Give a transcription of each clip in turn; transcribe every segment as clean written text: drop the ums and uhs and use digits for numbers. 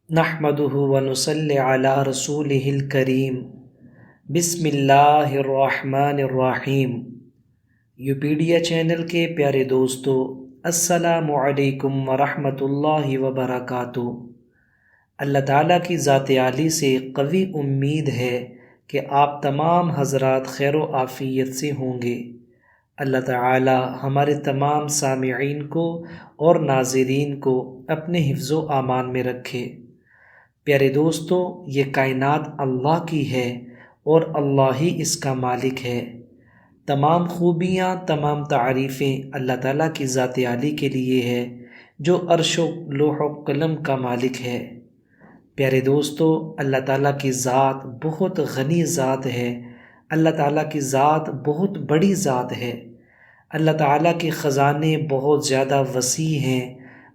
نحمده ونصلی علی رسوله الکریم بسم اللہ الرحمن الرحیم۔ یوپیڈیا چینل کے پیارے دوستو، السلام علیکم ورحمۃ اللہ وبرکاتہ۔ اللہ تعالیٰ کی ذات عالی سے قوی امید ہے کہ آپ تمام حضرات خیر و عافیت سے ہوں گے۔ اللہ تعالیٰ ہمارے تمام سامعین کو اور ناظرین کو اپنے حفظ و امان میں رکھے۔ پیارے دوستو، یہ کائنات اللہ کی ہے اور اللہ ہی اس کا مالک ہے۔ تمام خوبیاں، تمام تعریفیں اللہ تعالیٰ کی ذات عالی کے لیے ہے جو عرش و لوح و قلم کا مالک ہے۔ پیارے دوستو، اللہ تعالیٰ کی ذات بہت غنی ذات ہے۔ اللہ تعالیٰ کی ذات بہت بڑی ذات ہے۔ اللہ تعالیٰ کے خزانے بہت زیادہ وسیع ہیں۔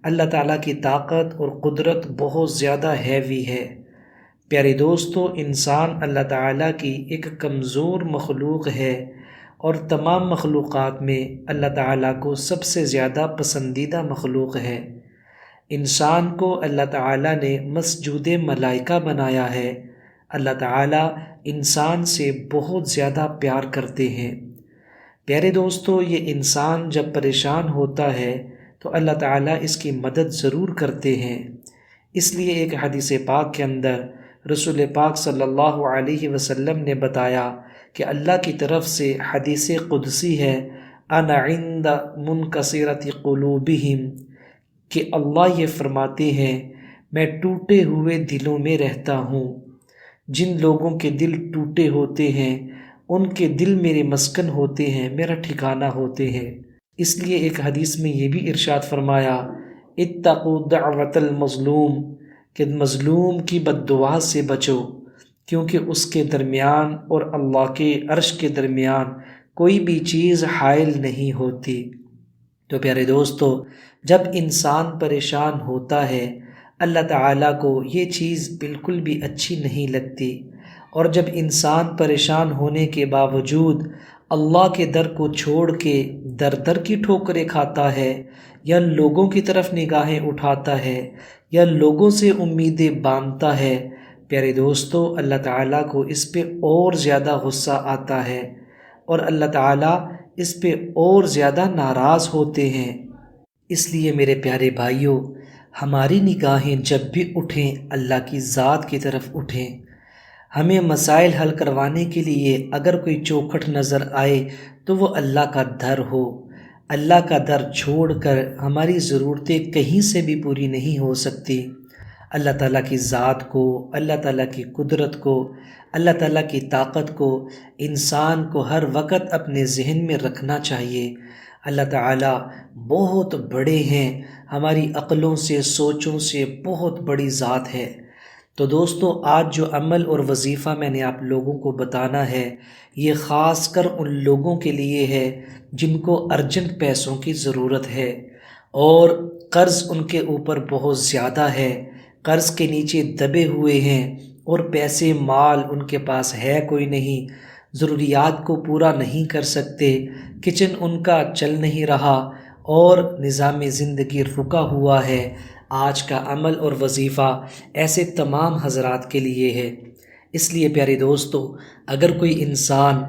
اللہ تعالیٰ کی طاقت اور قدرت بہت زیادہ ہیوی ہے۔ پیارے دوستو، انسان اللہ تعالیٰ کی ایک کمزور مخلوق ہے اور تمام مخلوقات میں اللہ تعالیٰ کو سب سے زیادہ پسندیدہ مخلوق ہے۔ انسان کو اللہ تعالیٰ نے مسجود ملائکہ بنایا ہے۔ اللہ تعالیٰ انسان سے بہت زیادہ پیار کرتے ہیں۔ پیارے دوستو، یہ انسان جب پریشان ہوتا ہے تو اللہ تعالیٰ اس کی مدد ضرور کرتے ہیں۔ اس لیے ایک حدیث پاک کے اندر رسول پاک صلی اللہ علیہ وسلم نے بتایا کہ اللہ کی طرف سے حدیث قدسی ہے، انا عند منکسرۃ قلوبہم، کہ اللہ یہ فرماتے ہیں میں ٹوٹے ہوئے دلوں میں رہتا ہوں۔ جن لوگوں کے دل ٹوٹے ہوتے ہیں ان کے دل میرے مسکن ہوتے ہیں، میرا ٹھکانہ ہوتے ہیں۔ اس لیے ایک حدیث میں یہ بھی ارشاد فرمایا، اتقوا دعوت المظلوم، کہ مظلوم کی بد دعا سے بچو، کیونکہ اس کے درمیان اور اللہ کے عرش کے درمیان کوئی بھی چیز حائل نہیں ہوتی۔ تو پیارے دوستو، جب انسان پریشان ہوتا ہے اللہ تعالیٰ کو یہ چیز بالکل بھی اچھی نہیں لگتی، اور جب انسان پریشان ہونے کے باوجود اللہ کے در کو چھوڑ کے در در کی ٹھوکریں کھاتا ہے، یا لوگوں کی طرف نگاہیں اٹھاتا ہے، یا لوگوں سے امیدیں باندھتا ہے، پیارے دوستو، اللہ تعالیٰ کو اس پہ اور زیادہ غصہ آتا ہے اور اللہ تعالیٰ اس پہ اور زیادہ ناراض ہوتے ہیں۔ اس لیے میرے پیارے بھائیوں، ہماری نگاہیں جب بھی اٹھیں اللہ کی ذات کی طرف اٹھیں۔ ہمیں مسائل حل کروانے کے لیے اگر کوئی چوکھٹ نظر آئے تو وہ اللہ کا در ہو۔ اللہ کا در چھوڑ کر ہماری ضرورتیں کہیں سے بھی پوری نہیں ہو سکتی۔ اللہ تعالیٰ کی ذات کو، اللہ تعالیٰ کی قدرت کو، اللہ تعالیٰ کی طاقت کو انسان کو ہر وقت اپنے ذہن میں رکھنا چاہیے۔ اللہ تعالیٰ بہت بڑے ہیں، ہماری عقلوں سے، سوچوں سے بہت بڑی ذات ہے۔ تو دوستو، آج جو عمل اور وظیفہ میں نے آپ لوگوں کو بتانا ہے، یہ خاص کر ان لوگوں کے لیے ہے جن کو ارجنٹ پیسوں کی ضرورت ہے اور قرض ان کے اوپر بہت زیادہ ہے، قرض کے نیچے دبے ہوئے ہیں اور پیسے مال ان کے پاس ہے کوئی نہیں، ضروریات کو پورا نہیں کر سکتے، کچن ان کا چل نہیں رہا اور نظام زندگی رکا ہوا ہے۔ آج کا عمل اور وظیفہ ایسے تمام حضرات کے لیے ہے۔ اس لیے پیارے دوستو، اگر کوئی انسان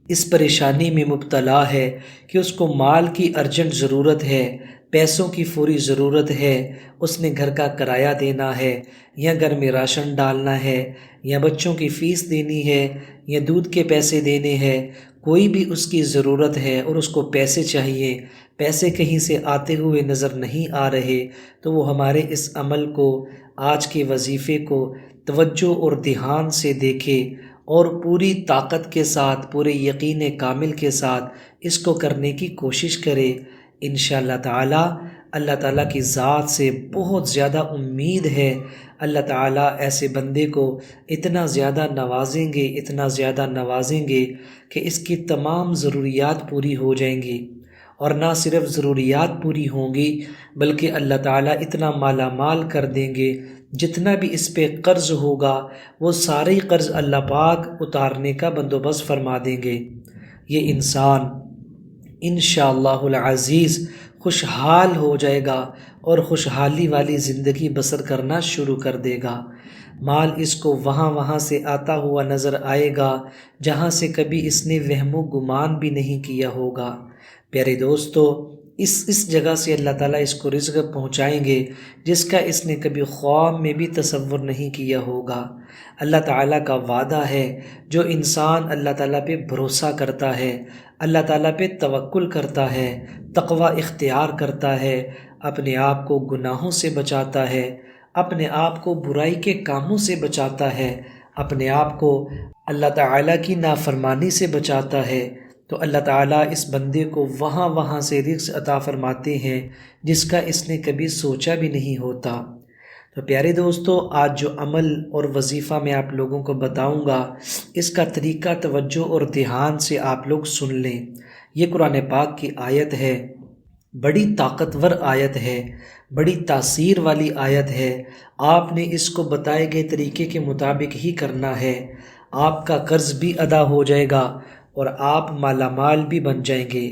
اس پریشانی میں مبتلا ہے کہ اس کو مال کی ارجنٹ ضرورت ہے، پیسوں کی فوری ضرورت ہے، اس نے گھر کا کرایہ دینا ہے، یا گھر میں راشن ڈالنا ہے، یا بچوں کی فیس دینی ہے، یا دودھ کے پیسے دینے ہیں، کوئی بھی اس کی ضرورت ہے اور اس کو پیسے چاہیے، پیسے کہیں سے آتے ہوئے نظر نہیں آ رہے، تو وہ ہمارے اس عمل کو، آج کے وظیفے کو توجہ اور دھیان سے دیکھے اور پوری طاقت کے ساتھ، پورے یقین کامل کے ساتھ اس کو کرنے کی کوشش کرے۔ انشاءاللہ تعالیٰ اللہ تعالیٰ کی ذات سے بہت زیادہ امید ہے۔ اللہ تعالیٰ ایسے بندے کو اتنا زیادہ نوازیں گے، اتنا زیادہ نوازیں گے کہ اس کی تمام ضروریات پوری ہو جائیں گی، اور نہ صرف ضروریات پوری ہوں گی بلکہ اللہ تعالیٰ اتنا مالا مال کر دیں گے، جتنا بھی اس پہ قرض ہوگا وہ سارے قرض اللہ پاک اتارنے کا بندوبست فرما دیں گے۔ یہ انسان انشاءاللہ العزیز خوشحال ہو جائے گا اور خوشحالی والی زندگی بسر کرنا شروع کر دے گا۔ مال اس کو وہاں سے آتا ہوا نظر آئے گا جہاں سے کبھی اس نے وہم و گمان بھی نہیں کیا ہوگا۔ پیارے دوستو، اس جگہ سے اللہ تعالیٰ اس کو رزق پہنچائیں گے جس کا اس نے کبھی خواب میں بھی تصور نہیں کیا ہوگا۔ اللہ تعالیٰ کا وعدہ ہے، جو انسان اللہ تعالیٰ پہ بھروسہ کرتا ہے، اللہ تعالیٰ پہ توکل کرتا ہے، تقوی اختیار کرتا ہے، اپنے آپ کو گناہوں سے بچاتا ہے، اپنے آپ کو برائی کے کاموں سے بچاتا ہے، اپنے آپ کو اللہ تعالیٰ کی نافرمانی سے بچاتا ہے، تو اللہ تعالیٰ اس بندے کو وہاں سے رزق عطا فرماتے ہیں جس کا اس نے کبھی سوچا بھی نہیں ہوتا۔ تو پیارے دوستو، آج جو عمل اور وظیفہ میں آپ لوگوں کو بتاؤں گا، اس کا طریقہ توجہ اور دھیان سے آپ لوگ سن لیں۔ یہ قرآن پاک کی آیت ہے، بڑی طاقتور آیت ہے، بڑی تاثیر والی آیت ہے۔ آپ نے اس کو بتائے گئے طریقے کے مطابق ہی کرنا ہے، آپ کا قرض بھی ادا ہو جائے گا اور آپ مالا مال بھی بن جائیں گے۔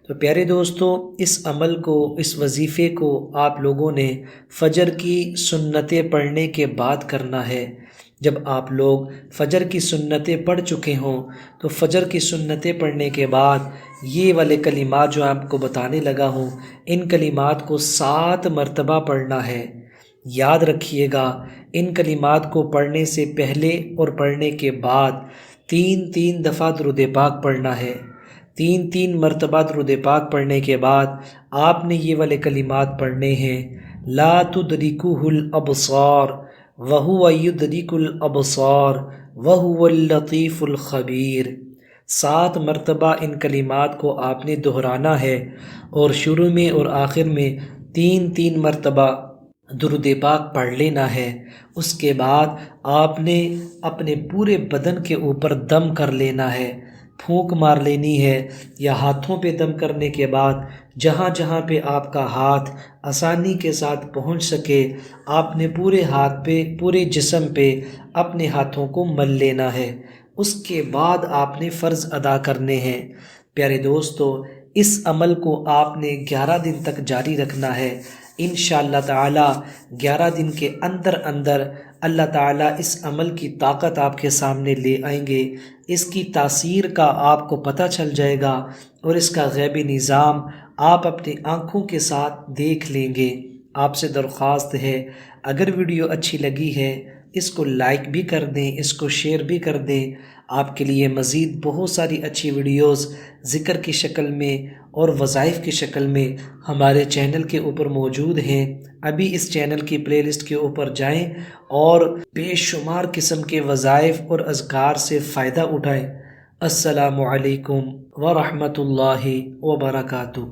تو پیارے دوستو، اس عمل کو، اس وظیفے کو آپ لوگوں نے فجر کی سنتیں پڑھنے کے بعد کرنا ہے۔ جب آپ لوگ فجر کی سنتیں پڑھ چکے ہوں تو فجر کی سنتیں پڑھنے کے بعد یہ والے کلمات جو آپ کو بتانے لگا ہوں، ان کلمات کو 7 مرتبہ پڑھنا ہے۔ یاد رکھیے گا، ان کلمات کو پڑھنے سے پہلے اور پڑھنے کے بعد 3 دفعہ درود پاک پڑھنا ہے۔ 3 مرتبہ درود پاک پڑھنے کے بعد آپ نے یہ والے کلمات پڑھنے ہیں، لا تدرکہ الابصار وہو یدرک الابصار وہو اللطیف الخبیر۔ 7 مرتبہ ان کلمات کو آپ نے دہرانا ہے اور شروع میں اور آخر میں 3 مرتبہ درود پاک پڑھ لینا ہے۔ اس کے بعد آپ نے اپنے پورے بدن کے اوپر دم کر لینا ہے، پھونک مار لینی ہے، یا ہاتھوں پہ دم کرنے کے بعد جہاں جہاں پہ آپ کا ہاتھ آسانی کے ساتھ پہنچ سکے، آپ نے پورے ہاتھ پہ، پورے جسم پہ اپنے ہاتھوں کو مل لینا ہے۔ اس کے بعد آپ نے فرض ادا کرنے ہیں۔ پیارے دوستو، اس عمل کو آپ نے 11 دن تک جاری رکھنا ہے۔ انشاءاللہ تعالی 11 دن کے اندر اللہ تعالیٰ اس عمل کی طاقت آپ کے سامنے لے آئیں گے، اس کی تاثیر کا آپ کو پتہ چل جائے گا اور اس کا غیبی نظام آپ اپنی آنکھوں کے ساتھ دیکھ لیں گے۔ آپ سے درخواست ہے، اگر ویڈیو اچھی لگی ہے اس کو لائک بھی کر دیں، اس کو شیئر بھی کر دیں۔ آپ کے لیے مزید بہت ساری اچھی ویڈیوز ذکر کی شکل میں اور وظائف کی شکل میں ہمارے چینل کے اوپر موجود ہیں۔ ابھی اس چینل کی پلے لسٹ کے اوپر جائیں اور بے شمار قسم کے وظائف اور اذکار سے فائدہ اٹھائیں۔ السلام علیکم ورحمۃ اللہ وبرکاتہ۔